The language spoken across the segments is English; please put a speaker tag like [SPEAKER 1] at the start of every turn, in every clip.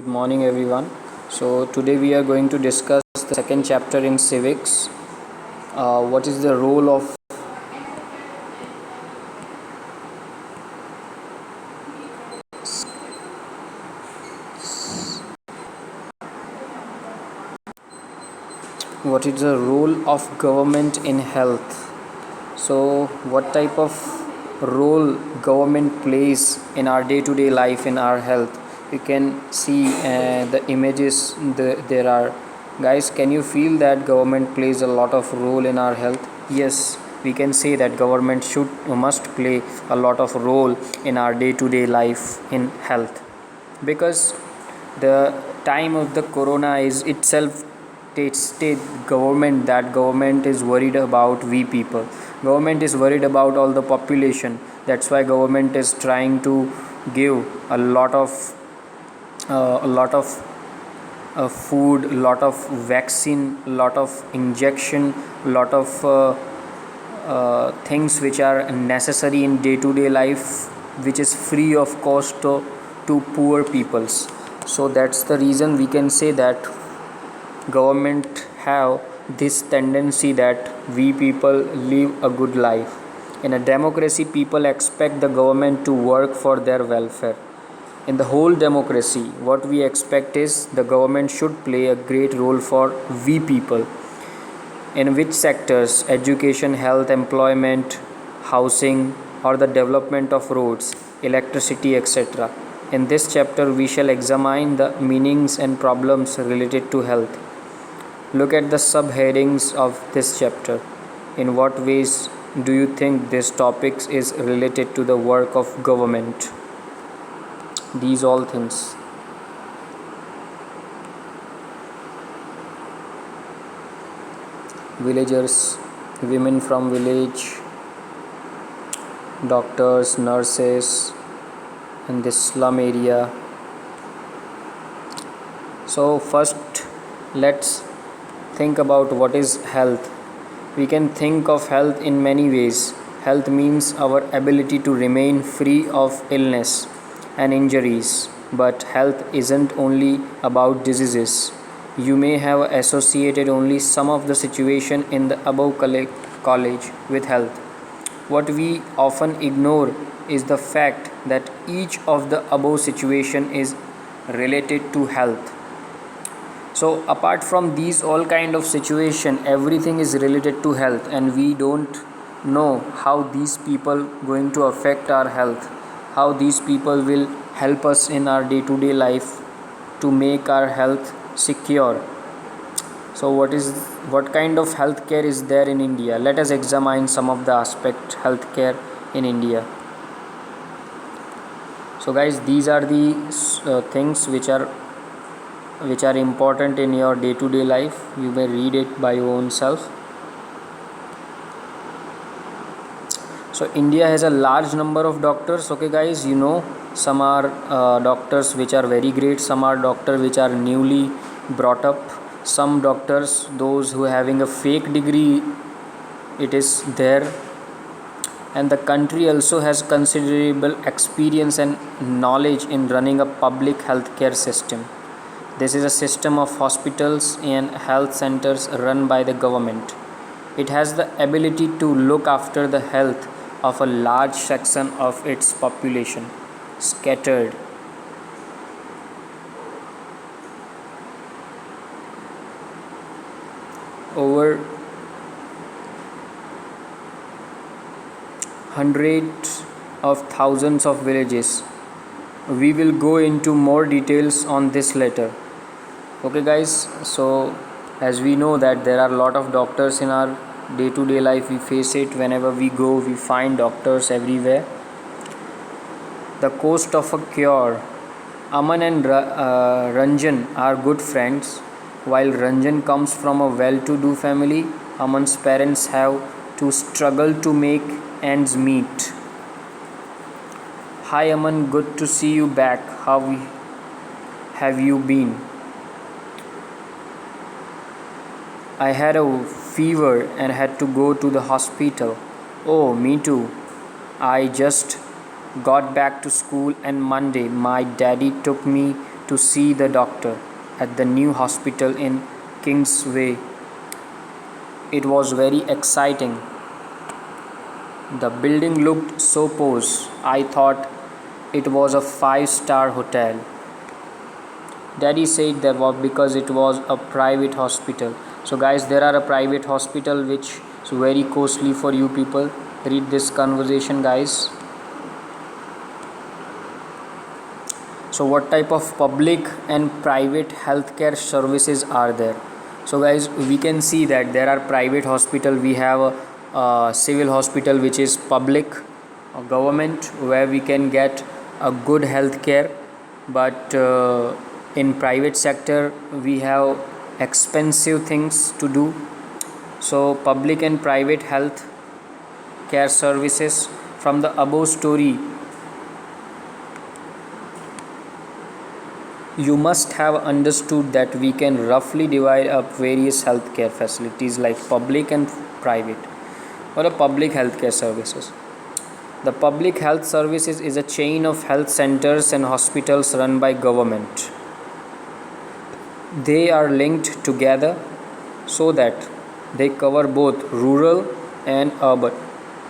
[SPEAKER 1] Good morning, everyone. So, today we are going to discuss the second chapter in civics. What is the role of what is the role of government in health? So, what type of role government plays in our day-to-day life in our health? You can see the images. There are guys. Can you feel that government plays a lot of role in our health? Yes, we can say that government should must play a lot of role in our day-to-day life in health, because the time of the corona is itself state government that government is worried about we people. Government is worried about all the population. That's why government is trying to give a lot of food, a lot of vaccine, a lot of injection, a lot of things which are necessary in day-to-day life, which is free of cost to poor peoples. So that's the reason we can say that government have this tendency that we people live a good life. In a democracy, people expect the government to work for their welfare. In the whole democracy, what we expect is the government should play a great role for we people. In which sectors? Education, health, employment, housing, or the development of roads, electricity, etc. In this chapter, we shall examine the meanings and problems related to health. Look at the subheadings of this chapter. In what ways do you think this topic is related to the work of government? These all things. Villagers, women from village, doctors, nurses in this slum area. So first, let's think about what is health. We can think of health in many ways. Health means our ability to remain free of illness and injuries. But health isn't only about diseases. You may have associated only some of the situation in the above college with health. What we often ignore is the fact that each of the above situation is related to health. So apart from these all kind of situation, everything is related to health, and we don't know how these people going to affect our health, how these people will help us in our day to day life to make our health secure. So what kind of healthcare is there in India? Let us examine some of the aspect healthcare in India. So guys, these are the things which are important in your day to day life. You may read it by your own self. So India has a large number of doctors. Okay guys, some are doctors which are very great, some are doctors which are newly brought up, some doctors those who are having a fake degree, it is there. And the country also has considerable experience and knowledge in running a public healthcare system. This is a system of hospitals and health centers run by the government. It has the ability to look after the health of a large section of its population scattered over hundreds of thousands of villages. We will go into more details on this later. Okay guys, so as we know that there are a lot of doctors in our day to day life, we face it whenever we go, we find doctors everywhere. The cost of a cure. Aman and Ranjan are good friends. While Ranjan comes from a well to do family, Aman's parents have to struggle to make ends meet. Hi Aman, good to see you back. How have you been? I had a fever and had to go to the hospital. Oh, me too. I just got back to school and Monday my daddy took me to see the doctor at the new hospital in Kingsway. It was very exciting. The building looked so posh. I thought it was a five-star hotel. Daddy said that was because it was a private hospital. So guys, there are a private hospital which is very costly for you people. Read this conversation, guys. So what type of public and private healthcare services are there? So guys, we can see that there are private hospital. We have a civil hospital which is public, a government, where we can get a good healthcare. But in private sector we have expensive things to do. So public and private health care services. From the above story, you must have understood that we can roughly divide up various healthcare facilities like public and private, or a public healthcare services. The public health services is a chain of health centers and hospitals run by government. They are linked together so that they cover both rural and urban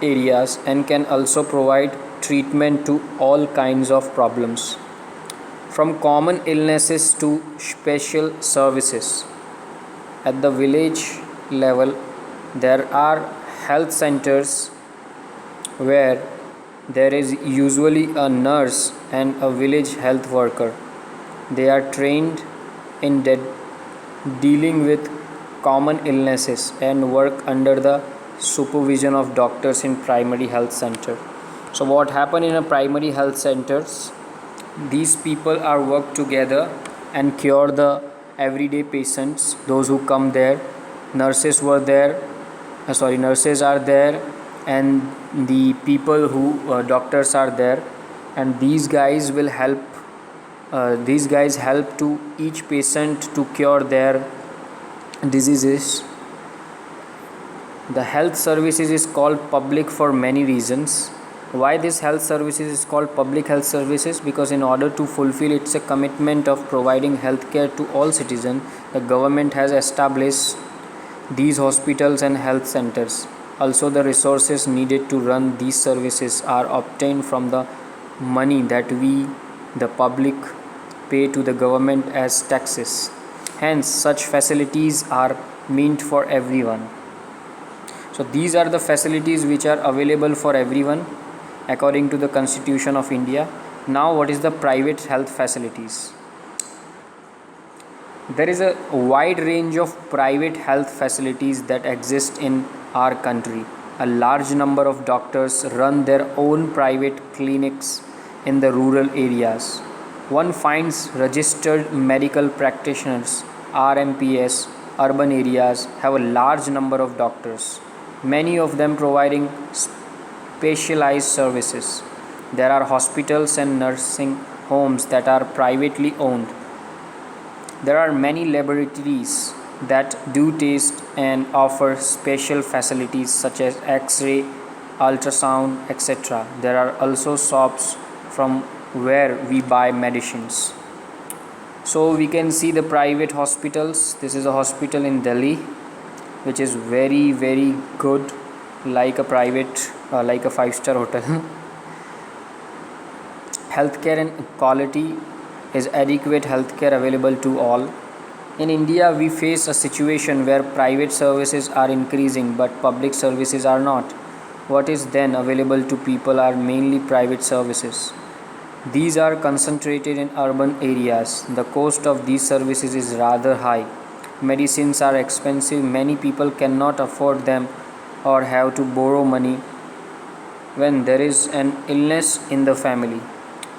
[SPEAKER 1] areas and can also provide treatment to all kinds of problems, from common illnesses to special services. At the village level, there are health centers where there is usually a nurse and a village health worker. They are trained in dealing with common illnesses and work under the supervision of doctors in primary health center. So what happen in a primary health centers? These people are work together and cure the everyday patients, those who come there. Nurses were there, nurses are there, and the people who doctors are there, and these guys will help. These guys help to each patient to cure their diseases. The health services is called public for many reasons. Why this health services is called public health services? Because in order to fulfill its a commitment of providing health care to all citizens, the government has established these hospitals and health centers. Also, the resources needed to run these services are obtained from the money that we, the public, pay to the government as taxes. Hence, such facilities are meant for everyone. So these are the facilities which are available for everyone according to the Constitution of India. Now, what is the private health facilities? There is a wide range of private health facilities that exist in our country. A large number of doctors run their own private clinics in the rural areas. One finds registered medical practitioners, RMPS, urban areas have a large number of doctors, many of them providing specialized services. There are hospitals and nursing homes that are privately owned. There are many laboratories that do test and offer special facilities such as X-ray, ultrasound, etc. There are also shops from where we buy medicines. So we can see the private hospitals. This is a hospital in Delhi which is very good, like a private like a five-star hotel. Healthcare and quality is adequate healthcare available to all. In India, we face a situation where private services are increasing but public services are not. What is then available to people are mainly private services. These are concentrated in urban areas. The cost of these services is rather high. Medicines are expensive. Many people cannot afford them or have to borrow money when there is an illness in the family.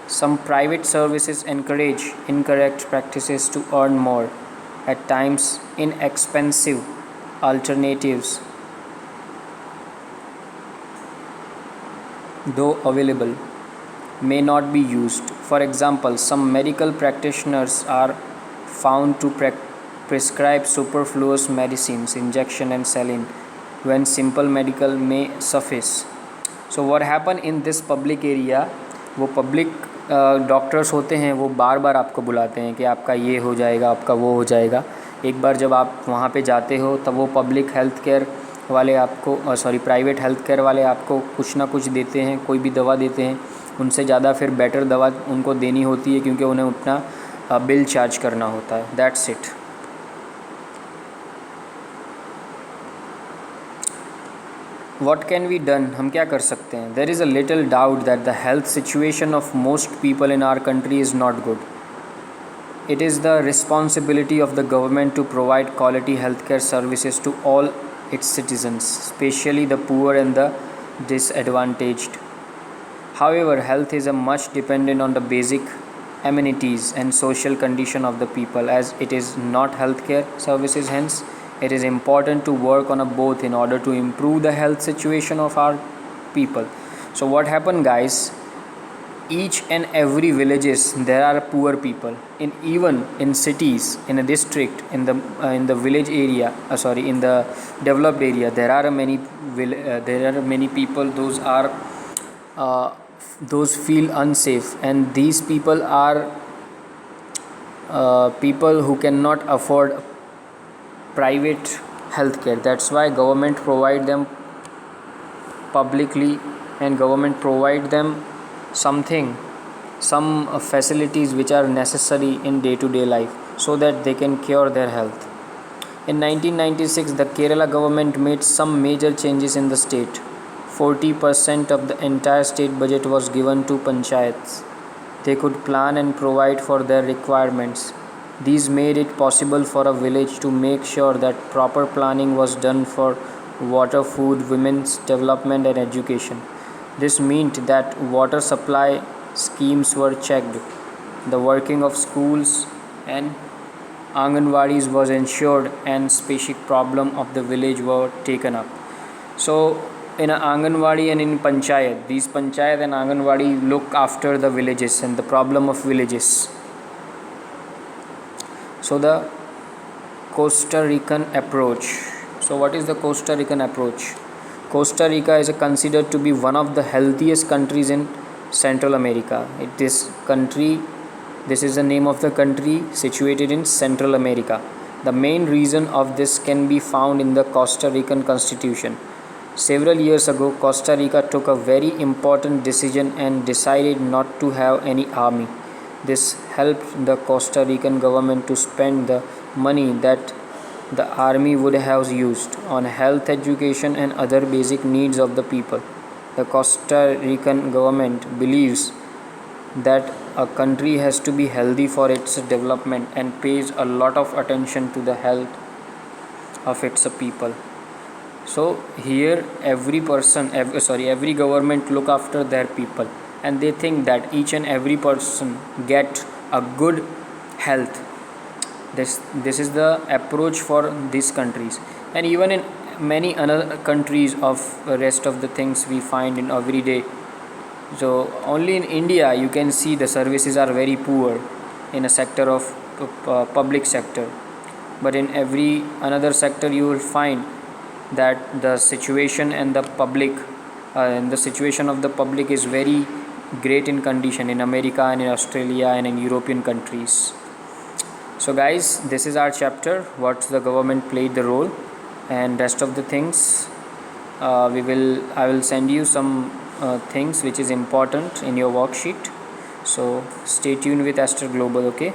[SPEAKER 1] Some private services encourage incorrect practices to earn more. At times, inexpensive alternatives, though available, may not be used. For example, some medical practitioners are found to prescribe superfluous medicines, injection and saline, when simple medical may suffice. So what happened in this public area, वो public doctors होते हैं वो बार बार आपको बुलाते हैं कि आपका ये हो जाएगा, आपका वो हो जाएगा। एक बार जब आप वहाँ पे जाते हो तब वो पब्लिक हेल्थ केयर वाले आपको प्राइवेट हेल्थ केयर वाले आपको कुछ ना कुछ देते हैं, कोई भी दवा देते हैं। उनसे ज़्यादा फिर बेटर दवा उनको देनी होती है क्योंकि उन्हें उतना बिल चार्ज करना होता है। That's it. What can be done? हम क्या कर सकते हैं? There is a little doubt that the health situation of most people in our country is not good. It is the responsibility of the government to provide quality healthcare services to all its citizens, especially the poor and the disadvantaged. However, health is a much dependent on the basic amenities and social condition of the people, as it is not healthcare services. Hence, it is important to work on a both in order to improve the health situation of our people. So what happened, guys? Each and every villages there are poor people. In even in cities, in a district, in the village area, in the developed area, there are many people. Those feel unsafe, and these people are people who cannot afford private healthcare. That's why government provide them publicly, and government provide them some facilities which are necessary in day to day life, so that they can cure their health. In 1996, the Kerala government made some major changes in the state. 40% of the entire state budget was given to panchayats. They could plan and provide for their requirements. These made it possible for a village to make sure that proper planning was done for water, food, women's development, and education. This meant that water supply schemes were checked, the working of schools and Anganwadis was ensured, and specific problem of the village were taken up. So in a Anganwadi and in Panchayat, these Panchayat and Anganwadi look after the villages and the problem of villages. So the Costa Rican approach. So what is the Costa Rican approach? Costa Rica is considered to be one of the healthiest countries in Central America. This is the name of the country situated in Central America. The main reason of this can be found in the Costa Rican Constitution. Several years ago, Costa Rica took a very important decision and decided not to have any army. This helped the Costa Rican government to spend the money that the army would have used on health, education, and other basic needs of the people. The Costa Rican government believes that a country has to be healthy for its development and pays a lot of attention to the health of its people. So here every government look after their people, and they think that each and every person get a good health. This is the approach for these countries, and even in many other countries of rest of the things we find in every day. So only in India you can see the services are very poor in a sector of public sector, but in every another sector you will find that the situation and the situation of the public is very great in condition in America and in Australia and in European countries. So guys, this is our chapter, what the government played the role, and rest of the things I will send you some things which is important in your worksheet. So stay tuned with Aster Global. Okay.